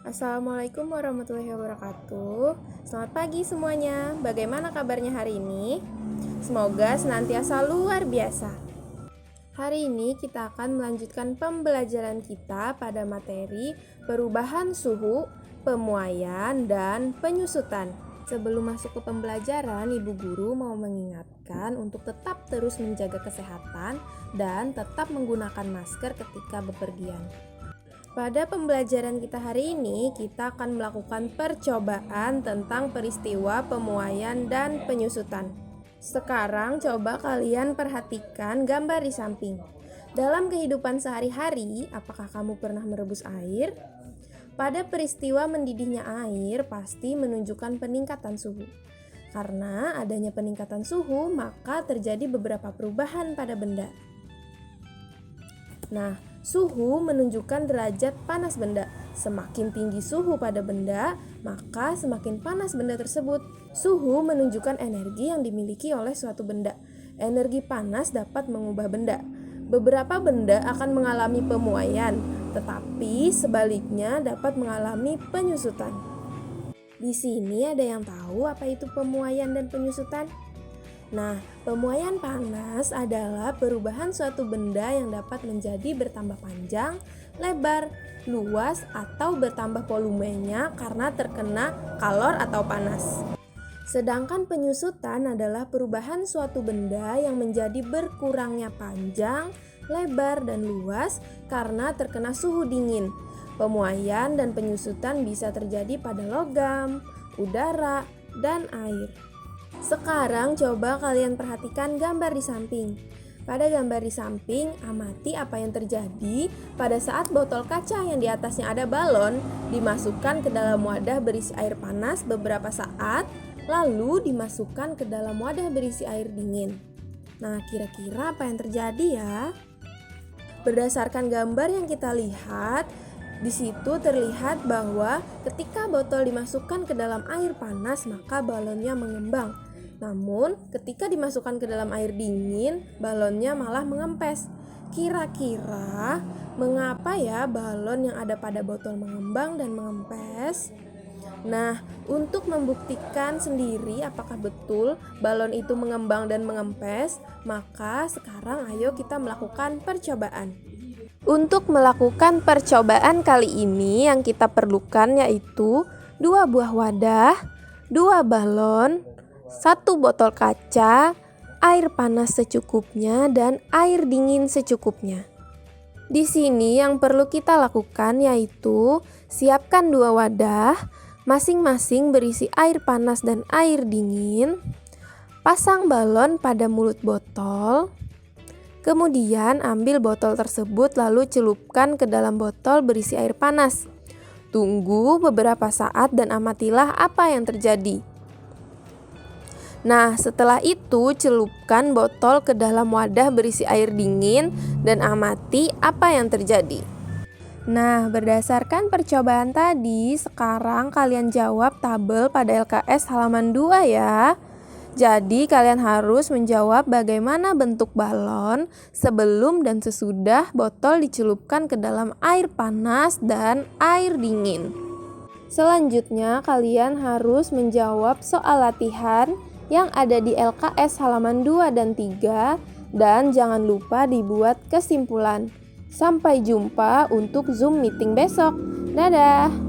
Assalamualaikum warahmatullahi wabarakatuh. Selamat pagi semuanya. Bagaimana kabarnya hari ini? Semoga senantiasa luar biasa. Hari ini kita akan melanjutkan pembelajaran kita pada materi perubahan suhu, pemuaian, dan penyusutan. Sebelum masuk ke pembelajaran, Ibu Guru mau mengingatkan untuk tetap terus menjaga kesehatan dan tetap menggunakan masker ketika bepergian. Pada pembelajaran kita hari ini, kita akan melakukan percobaan tentang peristiwa pemuaian dan penyusutan. Sekarang coba kalian perhatikan gambar di samping. Dalam kehidupan sehari-hari, apakah kamu pernah merebus air? Pada peristiwa mendidihnya air pasti menunjukkan peningkatan suhu. Karena adanya peningkatan suhu, maka terjadi beberapa perubahan pada benda. Nah, suhu menunjukkan derajat panas benda. Semakin tinggi suhu pada benda, maka semakin panas benda tersebut. Suhu menunjukkan energi yang dimiliki oleh suatu benda. Energi panas dapat mengubah benda. Beberapa benda akan mengalami pemuaian, tetapi sebaliknya dapat mengalami penyusutan. Di sini ada yang tahu apa itu pemuaian dan penyusutan? Nah, pemuaian panas adalah perubahan suatu benda yang dapat menjadi bertambah panjang, lebar, luas, atau bertambah volumenya karena terkena kalor atau panas. Sedangkan penyusutan adalah perubahan suatu benda yang menjadi berkurangnya panjang, lebar, dan luas karena terkena suhu dingin. Pemuaian dan penyusutan bisa terjadi pada logam, udara, dan air. Sekarang coba kalian perhatikan gambar di samping. Pada gambar di samping, amati apa yang terjadi pada saat botol kaca yang di atasnya ada balon dimasukkan ke dalam wadah berisi air panas beberapa saat, lalu dimasukkan ke dalam wadah berisi air dingin. Nah, kira-kira apa yang terjadi ya? Berdasarkan gambar yang kita lihat, di situ terlihat bahwa ketika botol dimasukkan ke dalam air panas, maka balonnya mengembang. Namun, ketika dimasukkan ke dalam air dingin, balonnya malah mengempes. Kira-kira mengapa ya balon yang ada pada botol mengembang dan mengempes? Nah, untuk membuktikan sendiri apakah betul balon itu mengembang dan mengempes, maka sekarang ayo kita melakukan percobaan. Untuk melakukan percobaan kali ini yang kita perlukan yaitu 2 buah wadah, 2 balon, 1 botol kaca, air panas secukupnya, dan air dingin secukupnya. Di sini yang perlu kita lakukan yaitu siapkan 2 wadah, masing-masing berisi air panas dan air dingin. Pasang balon pada mulut botol. Kemudian ambil botol tersebut lalu celupkan ke dalam botol berisi air panas. Tunggu beberapa saat dan amatilah apa yang terjadi. Nah, setelah itu celupkan botol ke dalam wadah berisi air dingin dan amati apa yang terjadi. Nah, berdasarkan percobaan tadi, sekarang kalian jawab tabel pada LKS halaman 2 ya. Jadi, kalian harus menjawab bagaimana bentuk balon sebelum dan sesudah botol dicelupkan ke dalam air panas dan air dingin. Selanjutnya, kalian harus menjawab soal latihan yang ada di LKS halaman 2 dan 3 dan jangan lupa dibuat kesimpulan. Sampai jumpa untuk Zoom meeting besok. Dadah!